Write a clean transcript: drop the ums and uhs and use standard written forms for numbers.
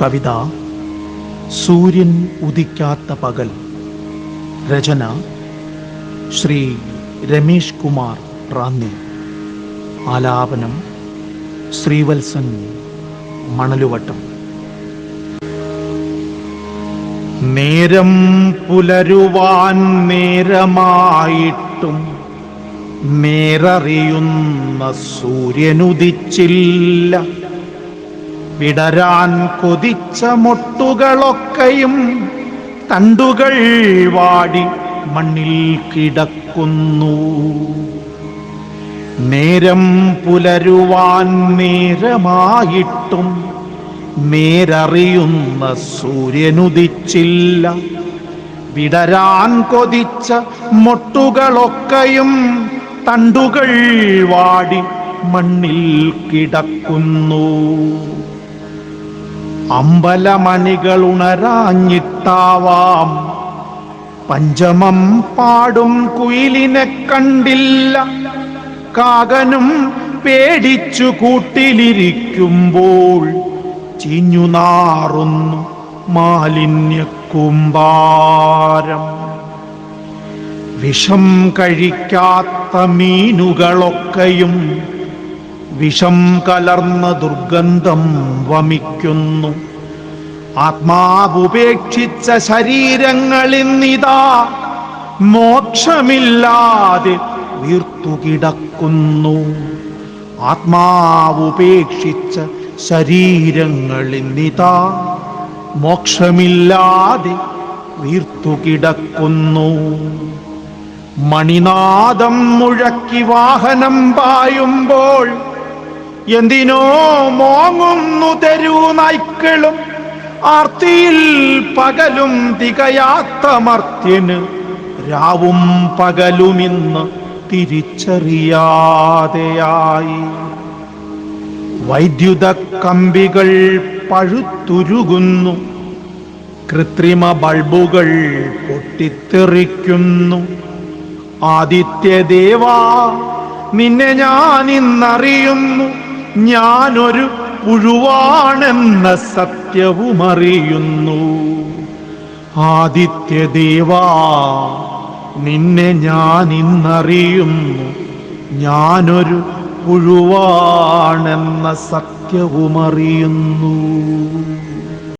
കവിത സൂര്യൻ ഉദിക്കാത്ത പകൽ. രചന ശ്രീ രമേഷ് കുമാർ റാന്നി. ആലാപനം ശ്രീവത്സൻ മണലുവട്ടം. നേരം പുലരുവാൻ നേരമായിട്ടും നേരറിയുന്ന സൂര്യനുദിച്ചില്ല. വിടരാൻ കൊതിച്ച മൊട്ടുകളൊക്കെയും തണ്ടുകൾ വാടി മണ്ണിൽ കിടക്കുന്നു. നേരം പുലരുവാൻ നേരമായിട്ടും നേരറിയുന്ന സൂര്യനുദിച്ചില്ല. വിടരാൻ കൊതിച്ച മൊട്ടുകളൊക്കെയും തണ്ടുകൾ വാടി മണ്ണിൽ കിടക്കുന്നു. അമ്പലമണികൾ ഉണരാഞ്ഞിട്ടാവാം പഞ്ചമം പാടും കുയിലിനെ കണ്ടില്ല. കാകനും പേടിച്ചു കൂട്ടിലിരിക്കുമ്പോൾ ചീഞ്ഞു നാറുന്നു മാലിന്യക്കൂമ്പാരം. വിഷം കഴിക്കാത്ത മീനുകളൊക്കെയും വിഷം കലർന്ന ദുർഗന്ധം വമിക്കുന്നു. ആത്മാവുപേക്ഷിച്ച ശരീരങ്ങളിന്നിതാ മോക്ഷമില്ലാതെ വീർത്തുകിടക്കുന്നു. ആത്മാവുപേക്ഷിച്ച ശരീരങ്ങളിന്നിതാ മോക്ഷമില്ലാതെ വീർത്തുകിടക്കുന്നു. മണിനാദം മുഴക്കി വാഹനം പായുമ്പോൾ എന്തിനോ മോങ്ങുന്നു തെരുനായ്ക്കളും. ആർത്തിയിൽ പകലും തികയാത്ത മർത്യന് രാവും പകലുമിന്ന് തിരിച്ചറിയാതെയായി. വൈദ്യുത കമ്പികൾ പഴുത്തുരുകുന്നു. കൃത്രിമ ബൾബുകൾ പൊട്ടിത്തെറിക്കുന്നു. ആദിത്യദേവാ, നിന്നെ ഞാനിന്നറിയുന്നു. ഞാനൊരു പുഴുവാണെന്ന സത്യവും അറിയുന്നു. ആദിത്യദേവാ, നിന്നെ ഞാനിന്നറിയുന്നു. ഞാനൊരു പുഴുവാണെന്ന സത്യവും അറിയുന്നു.